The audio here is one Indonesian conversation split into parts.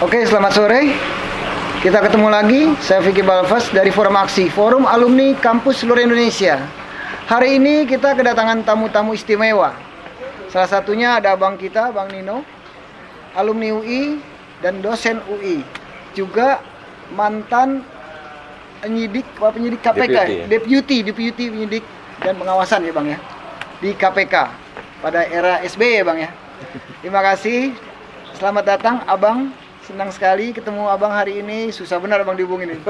Oke, selamat sore. Kita ketemu lagi. Saya Vicky Balfas dari Forum Aksi, Forum Alumni Kampus Seluruh Indonesia. Hari ini kita kedatangan tamu-tamu istimewa. Salah satunya ada abang kita, Bang Nino, alumni UI dan dosen UI. Juga mantan penyidik KPK, deputi penyidik dan pengawasan ya Bang ya, di KPK pada era SBY ya Bang ya. Terima kasih. Selamat datang Abang. Senang sekali ketemu Abang hari ini. Susah benar Abang dihubungin ini.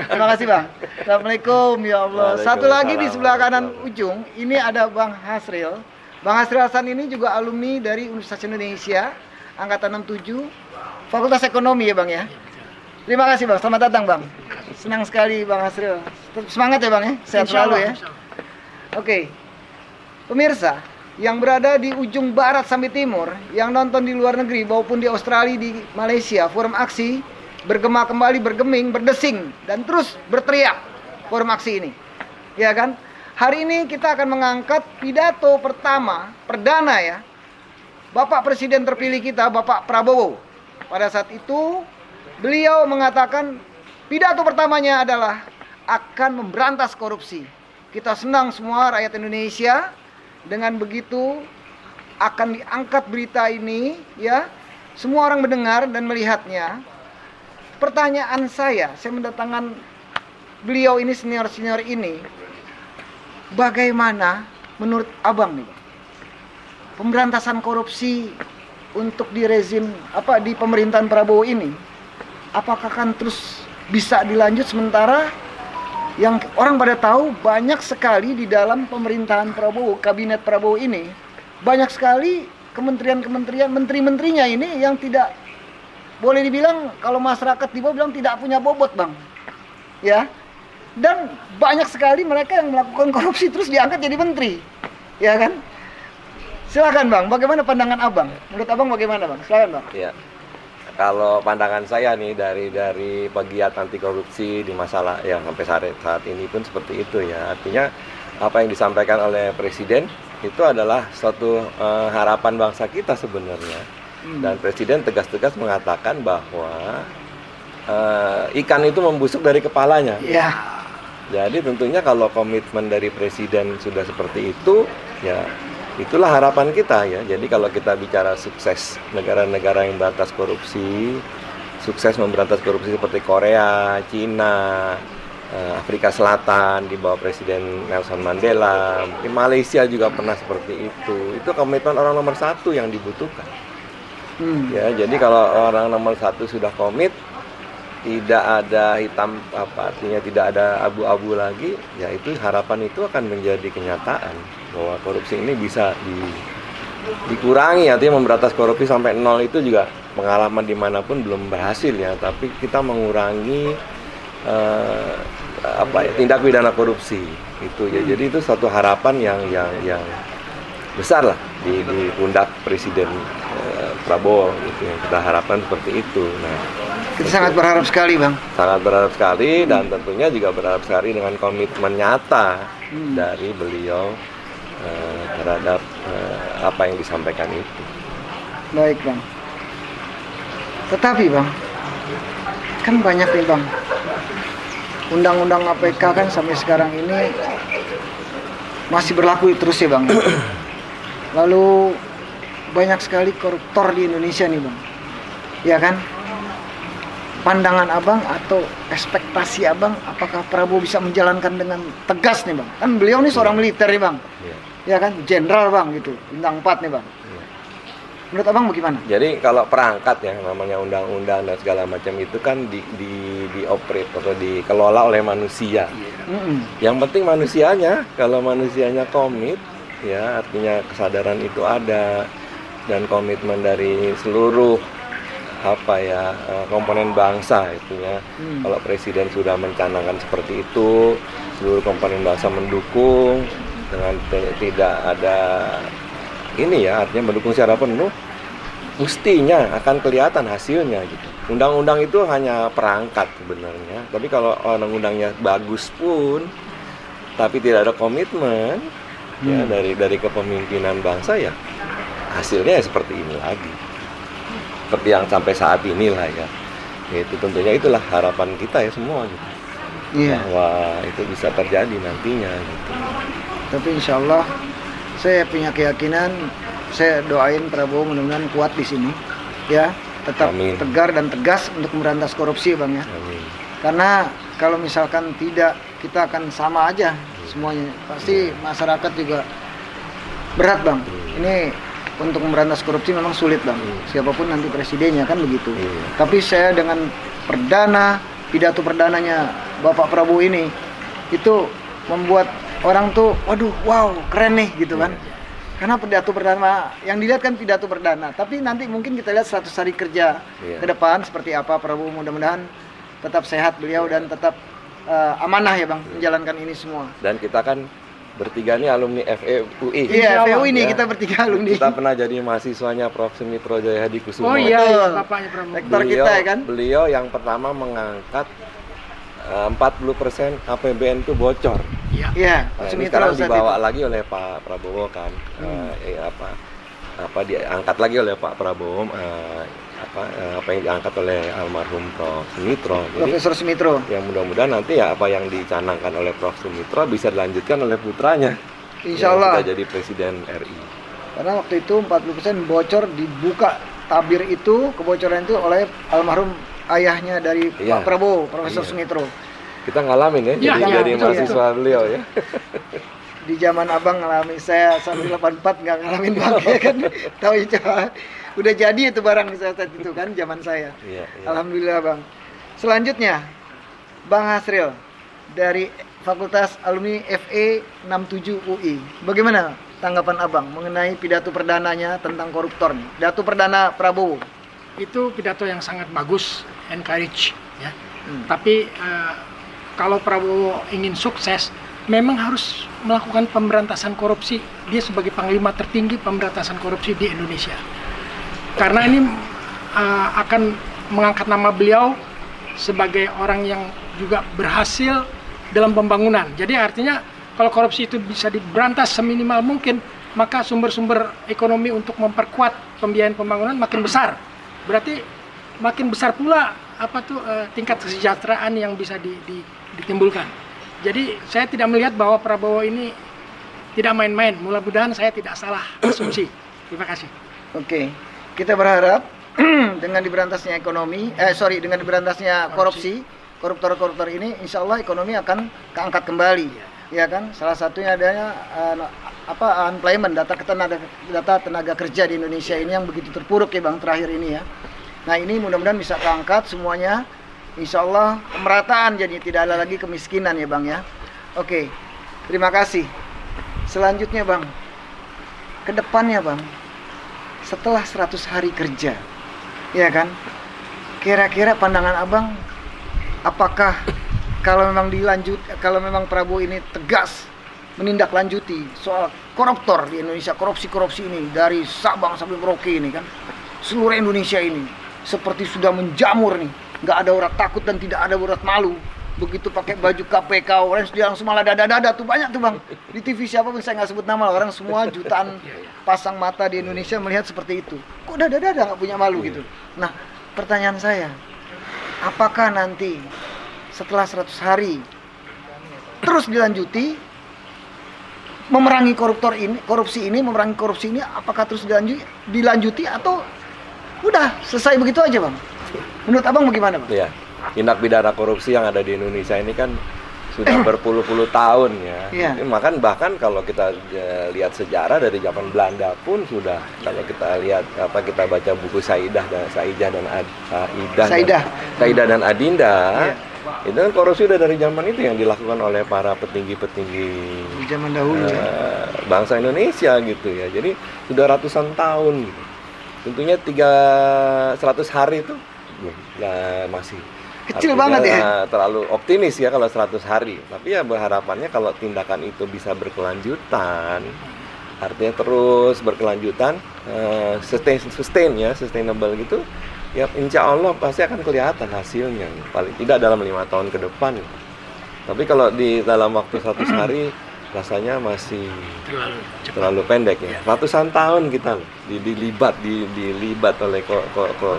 Terima kasih Bang. Assalamualaikum ya Allah. Satu lagi di sebelah kanan ujung ini ada Bang Hasril. Bang Hasril Hasan ini juga alumni dari Universitas Indonesia angkatan 67 Fakultas Ekonomi ya Bang ya. Terima kasih Bang. Selamat datang Bang. Senang sekali Bang Hasril. Tetap semangat ya Bang ya. Sehat selalu ya. Oke. Pemirsa yang berada di ujung barat sampai timur, yang nonton di luar negeri maupun di Australia, di Malaysia, Forum Aksi bergema kembali, bergeming, berdesing dan terus berteriak Forum Aksi ini. Ya kan? Hari ini kita akan mengangkat pidato pertama, perdana ya, Bapak Presiden terpilih kita, Bapak Prabowo. Pada saat itu beliau mengatakan pidato pertamanya adalah akan memberantas korupsi. Kita senang semua rakyat Indonesia. Dengan begitu akan diangkat berita ini ya, semua orang mendengar dan melihatnya. Pertanyaan saya mendatangkan beliau ini, senior-senior ini, bagaimana menurut Abang nih pemberantasan korupsi untuk di rezim di pemerintahan Prabowo ini, apakah akan terus bisa dilanjut sementara yang orang pada tahu banyak sekali di dalam pemerintahan Prabowo, kabinet Prabowo ini, banyak sekali kementerian-kementerian, menteri-menterinya ini yang tidak, boleh dibilang kalau masyarakat di bawah bilang tidak punya bobot Bang. Ya. Dan banyak sekali mereka yang melakukan korupsi terus diangkat jadi menteri. Ya kan? Silakan Bang, bagaimana pandangan Abang? Menurut Abang bagaimana Bang? Silakan Bang. Iya. Kalau pandangan saya nih dari pegiat anti korupsi di masalah yang sampai saat ini pun seperti itu ya. Artinya apa yang disampaikan oleh Presiden itu adalah suatu harapan bangsa kita sebenarnya. Dan Presiden tegas-tegas mengatakan bahwa ikan itu membusuk dari kepalanya. Iya. Jadi tentunya kalau komitmen dari Presiden sudah seperti itu, ya itulah harapan kita ya. Jadi kalau kita bicara sukses negara-negara yang memberantas korupsi, sukses memberantas korupsi seperti Korea, Cina, Afrika Selatan di bawah Presiden Nelson Mandela, di Malaysia juga pernah seperti itu. Itu komitmen orang nomor satu yang dibutuhkan. Ya, jadi kalau orang nomor satu sudah komit, tidak ada hitam artinya tidak ada abu-abu lagi, ya itu harapan itu akan menjadi kenyataan bahwa korupsi ini bisa dikurangi. Artinya memberantas korupsi sampai nol itu juga pengalaman dimanapun belum berhasil ya, tapi kita mengurangi tindak pidana korupsi itu ya. Jadi itu satu harapan yang besar lah di pundak Presiden Prabowo gitu, yang kita harapkan seperti itu. Nah, kita sangat berharap sekali Bang. Sangat berharap sekali dan tentunya juga berharap sekali dengan komitmen nyata dari beliau terhadap apa yang disampaikan itu. Baik Bang. Tetapi Bang, kan banyak nih Bang, undang-undang APK kan sampai sekarang ini masih berlaku terus ya Bang. Lalu banyak sekali koruptor di Indonesia nih Bang. Ya kan? Pandangan Abang atau ekspektasi Abang, apakah Prabowo bisa menjalankan dengan tegas nih Bang? Kan beliau nih seorang militer nih Bang. Ya kan, jenderal Bang gitu, bintang 4 nih Bang. Menurut Abang bagaimana? Jadi kalau perangkat ya, namanya undang-undang dan segala macam itu kan dioperate atau dikelola oleh manusia. Yang penting manusianya, kalau manusianya komit, ya artinya kesadaran itu ada dan komitmen dari seluruh komponen bangsa itu ya. Kalau Presiden sudah mencanangkan seperti itu, seluruh komponen bangsa mendukung dengan tidak ada ini ya, artinya mendukung secara penuh, mestinya akan kelihatan hasilnya gitu. Undang-undang itu hanya perangkat sebenarnya, tapi kalau undang-undangnya bagus pun tapi tidak ada komitmen ya dari kepemimpinan bangsa, ya hasilnya ya seperti ini lagi. Seperti yang sampai saat inilah ya. Ya, itu tentunya itulah harapan kita ya semua gitu. Iya. Bahwa itu bisa terjadi nantinya gitu. Tapi insya Allah saya punya keyakinan, saya doain Prabowo mudah-mudahan kuat di sini, ya, tetap Amin. tegar dan tegas untuk memberantas korupsi, Bang ya. Amin. Karena kalau misalkan tidak, kita akan sama aja semuanya. Pasti masyarakat juga berat, Bang. Ini untuk memberantas korupsi memang sulit, Bang. Siapapun nanti presidennya kan begitu. Tapi saya dengan pidato perdananya Bapak Prabowo ini itu membuat orang tuh, waduh, wow, keren nih gitu kan. Karena pidato perdana, yang dilihat kan pidato perdana, tapi nanti mungkin kita lihat 100 hari kerja ke depan seperti apa Prabowo. Mudah-mudahan tetap sehat beliau dan tetap amanah ya, Bang, menjalankan ini semua. Dan kita kan bertiga nih alumni FEUI. Iya, FEU ini ya. kita bertiga alumni. Kita pernah jadi mahasiswanya Prof. Sumitro Jayahadi Kusumo. Oh iya, Betul. bapaknya Prabowo. Rektor kita ya kan. Beliau yang pertama mengangkat 40% APBN itu bocor. Iya. Iya, Nah, ini Sumitro sekarang saat dibawa itu. lagi oleh Pak Prabowo kan. Diangkat lagi oleh Pak Prabowo apa yang diangkat oleh almarhum Prof. Sumitro. Jadi Profesor Sumitro. ya mudah-mudahan nanti ya apa yang dicanangkan oleh Prof. Sumitro bisa dilanjutkan oleh putranya. Insya yang Allah. sudah jadi Presiden RI. Karena waktu itu 40% bocor, dibuka tabir itu, kebocoran itu oleh almarhum ayahnya dari Iya. Pak Prabowo, Profesor Iya. Sumitro. Kita ngalamin ya, Iya, jadi iya, dari betul, mahasiswa beliau ya. Di zaman abang ngalamin, saya 184 nggak ngalamin, Bang, ya kan. Tahu itu, udah jadi itu barang saat itu kan, zaman saya. Iya, iya. Alhamdulillah, Bang. Selanjutnya, Bang Hasril dari Fakultas Alumni FE 67 UI. Bagaimana tanggapan abang mengenai pidato perdananya tentang koruptor nih? Pidato perdana Prabowo. Itu pidato yang sangat bagus, encourage ya. Tapi kalau Prabowo ingin sukses, memang harus melakukan pemberantasan korupsi. Dia sebagai panglima tertinggi pemberantasan korupsi di Indonesia. Karena ini akan mengangkat nama beliau sebagai orang yang juga berhasil dalam pembangunan. Jadi artinya kalau korupsi itu bisa diberantas seminimal mungkin, maka sumber-sumber ekonomi untuk memperkuat pembiayaan pembangunan makin besar. Berarti makin besar pula tingkat kesejahteraan yang bisa ditimbulkan. Jadi saya tidak melihat bahwa Prabowo ini tidak main-main. Mudah-mudahan saya tidak salah asumsi. Terima kasih. Oke, kita berharap dengan diberantasnya dengan diberantasnya korupsi, koruptor-koruptor ini, insya Allah ekonomi akan keangkat kembali, ya kan? Salah satunya adanya unemployment, data tenaga kerja di Indonesia ini yang begitu terpuruk ya, Bang, terakhir ini ya. Nah, ini mudah-mudahan bisa keangkat semuanya, insya Allah pemerataan, jadi tidak ada lagi kemiskinan ya, Bang ya. Oke, terima kasih. Selanjutnya, Bang, ke depannya, Bang, setelah 100 hari kerja, ya kan, kira-kira pandangan abang, apakah kalau memang Prabowo ini tegas menindaklanjuti soal koruptor di Indonesia, korupsi ini dari Sabang sampai Merauke ini kan, seluruh Indonesia ini seperti sudah menjamur nih, nggak ada orang takut dan tidak ada urat malu. Begitu pakai baju KPK, orang dia langsung malah dada tuh, banyak tuh, Bang, di TV siapapun, saya nggak sebut nama, orang semua jutaan pasang mata di Indonesia melihat seperti itu. Kok dada nggak punya malu gitu? Nah, pertanyaan saya, apakah nanti setelah 100 hari terus dilanjuti memerangi korupsi ini, apakah terus dilanjuti atau udah selesai begitu aja, Bang? Menurut abang bagaimana, Bang? Iya. Tindak pidana korupsi yang ada di Indonesia ini kan sudah berpuluh-puluh tahun ya. Iya. Bahkan kalau kita lihat sejarah dari zaman Belanda pun sudah, kalau kita lihat kita baca buku Saidah dan Adinda, Iya. itu kan korupsi udah dari zaman itu yang dilakukan oleh para petinggi-petinggi Di zaman dahulu ya. bangsa Indonesia gitu ya. Jadi sudah ratusan tahun gitu. Tentunya 100 hari itu masih Kecil artinya, banget ya. Terlalu optimis ya kalau 100 hari. Tapi ya berharapannya kalau tindakan itu bisa berkelanjutan, artinya terus berkelanjutan, sustainable gitu, ya insya Allah pasti akan kelihatan hasilnya. Paling tidak dalam 5 tahun ke depan. Tapi kalau di dalam waktu 100 hari rasanya masih terlalu pendek ya. Ratusan tahun kita dilibat oleh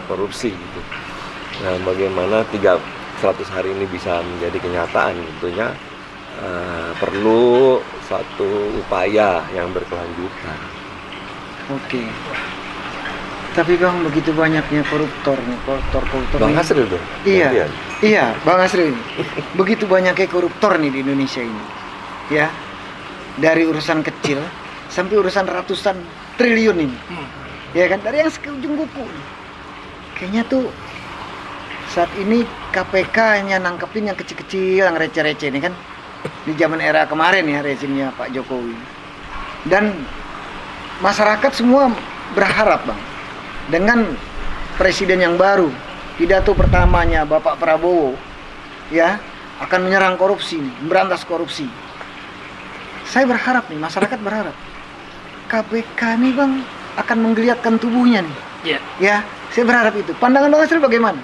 korupsi gitu. Nah, bagaimana 100 hari ini bisa menjadi kenyataan tentunya perlu satu upaya yang berkelanjutan. Oke. Tapi Bang, begitu banyaknya koruptor Bang nih. Hasril dong? Iya, iya, Bang Hasril. Begitu banyaknya koruptor nih di Indonesia ini. Ya, dari urusan kecil sampai urusan ratusan triliun ini. Ya kan, dari yang sekujung kuku. Kayaknya tuh saat ini KPK hanya nangkepin yang kecil-kecil, yang receh-receh ini kan. Di zaman era kemarin ya, rezimnya Pak Jokowi. Dan masyarakat semua berharap Bang, dengan presiden yang baru, pidato pertamanya Bapak Prabowo ya akan menyerang korupsi, memberantas korupsi. Saya berharap nih, masyarakat berharap KPK nih Bang akan menggeliatkan tubuhnya nih. Iya. Ya, saya berharap itu. Pandangan Bang Hasril bagaimana?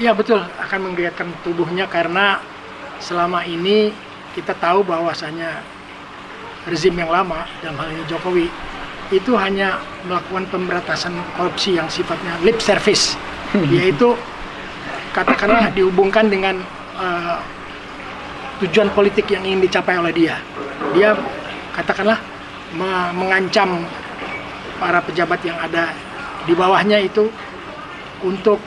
Iya betul, akan menggeliatkan tubuhnya karena selama ini kita tahu bahwasanya rezim yang lama, dalam hal ini Jokowi, itu hanya melakukan pemberantasan korupsi yang sifatnya lip service, yaitu katakanlah dihubungkan dengan tujuan politik yang ingin dicapai oleh dia. Dia katakanlah mengancam para pejabat yang ada di bawahnya itu untuk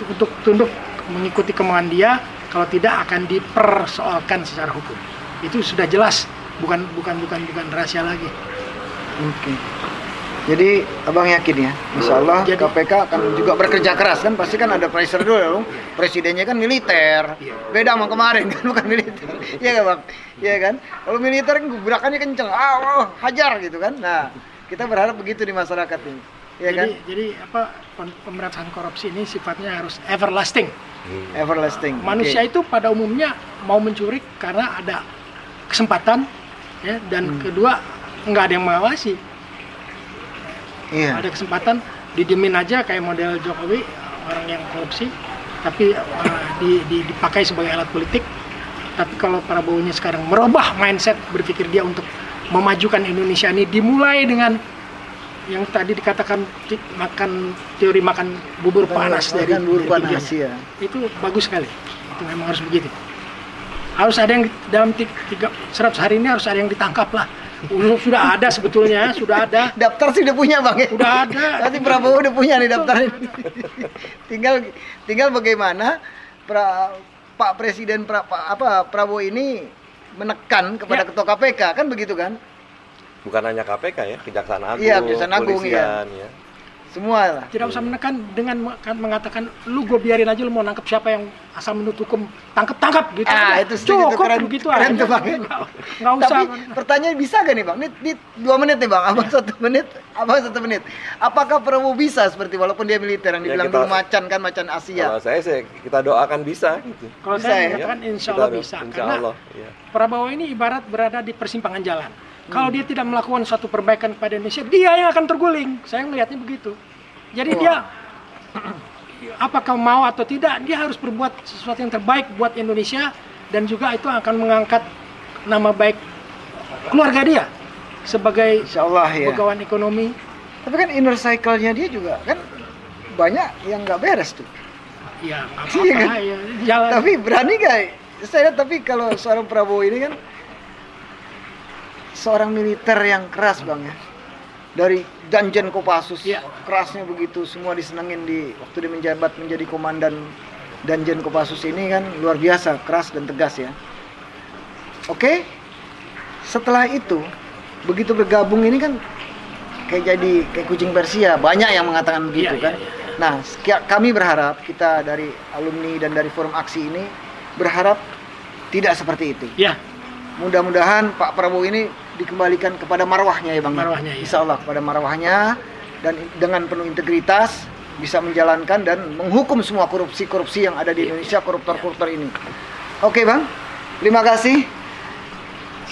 untuk tunduk mengikuti kemauan dia, kalau tidak akan dipersoalkan secara hukum. Itu sudah jelas, bukan rahasia lagi. Oke. Jadi abang yakin ya, insya Allah KPK akan juga bekerja keras kan, pasti kan ada pressure dulu dong. Presidennya kan militer, beda sama kemarin kan, bukan militer. Iya kan bang? Iya kan? Kalau militer kan gerakannya kenceng, hajar gitu kan. Nah, kita berharap begitu di masyarakat ini. Ya kan? Jadi pemberantasan korupsi ini sifatnya harus everlasting. Everlasting. Manusia itu pada umumnya mau mencuri karena ada kesempatan, ya, dan kedua nggak ada yang mengawasi. Iya. Ada kesempatan didiemin aja kayak model Jokowi, orang yang korupsi, tapi dipakai sebagai alat politik. Tapi kalau Prabowo-nya sekarang merubah mindset berpikir dia untuk memajukan Indonesia ini, dimulai dengan yang tadi dikatakan teori makan bubur panas dari bubur panas ya. Itu bagus sekali. Itu memang harus begitu. Harus ada yang dalam 100 hari ini harus ada yang ditangkap lah. Sudah ada sebetulnya, sudah ada. Daftar sih udah punya bang ya. Sudah ada. Nanti Prabowo udah punya nih daftarnya. tinggal bagaimana Pak Presiden Prabowo ini menekan kepada ketua KPK kan begitu kan? Bukan hanya KPK ya, Kejaksaan Agung, iya, Kejaksaan Agung Kepolisian, ya. Semua lah. Tidak usah menekan dengan mengatakan lu gue biarin aja, lu mau nangkep siapa yang asal menurut hukum tangkap gitu aja. Itu cukup keren, begitu keren aja. Tuh, bang. Nggak usah. Tapi pertanyaan bisa gak nih bang? Ini 2 menit nih bang, abang 1 menit, abang 1 menit. Apakah Prabowo bisa seperti walaupun dia militer yang dibilang dulu macan Asia? Kalau saya kita doakan bisa gitu. Kalau saya mengatakan insya Allah bisa. Karena Allah, ya. Prabowo ini ibarat berada di persimpangan jalan. Kalau dia tidak melakukan suatu perbaikan kepada Indonesia, dia yang akan terguling. Saya melihatnya begitu. Jadi dia apakah mau atau tidak, dia harus berbuat sesuatu yang terbaik buat Indonesia, dan juga itu akan mengangkat nama baik keluarga dia sebagai pegawai ekonomi. Tapi kan inner cycle-nya dia juga kan banyak yang nggak beres tuh. Ya, apa-apa ya, jalan. Tapi berani gak? Saya lihat, tapi kalau seorang Prabowo ini kan seorang militer yang keras bang ya, dari Danjen Kopassus, kerasnya begitu, semua disenengin waktu dia menjabat menjadi komandan Danjen Kopassus ini kan luar biasa, keras dan tegas ya. Oke, setelah itu begitu bergabung ini kan kayak kucing Persia, banyak yang mengatakan begitu kan. Nah, kami berharap, kita dari alumni dan dari forum aksi ini berharap tidak seperti itu. Ya. Mudah-mudahan Pak Prabowo ini dikembalikan kepada marwahnya ya bang. Marwahnya, Insya Allah kepada marwahnya, dan dengan penuh integritas bisa menjalankan dan menghukum semua korupsi yang ada di Indonesia, koruptor ini. Oke bang, terima kasih.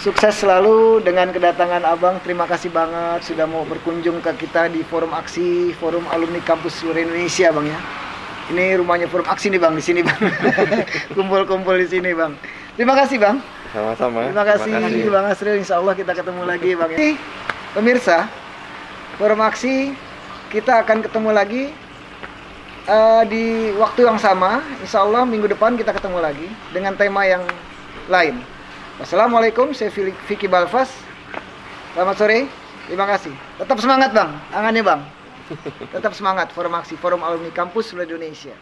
Sukses selalu dengan kedatangan abang. Terima kasih banget sudah mau berkunjung ke kita di forum aksi, forum alumni kampus seluruh Indonesia bang ya. Ini rumahnya forum aksi nih bang, di sini bang. Kumpul-kumpul di sini bang. Terima kasih bang. Sama-sama. Terima kasih Bang Hasril. Insya Allah kita ketemu lagi bang. Pemirsa, forum aksi kita akan ketemu lagi di waktu yang sama, insya Allah minggu depan kita ketemu lagi dengan tema yang lain. Wassalamualaikum, saya Vicky Balfas. Selamat sore, terima kasih. Tetap semangat Bang, angannya Bang. Tetap semangat, Forum Aksi, Forum Alumni Kampus Seluruh Indonesia.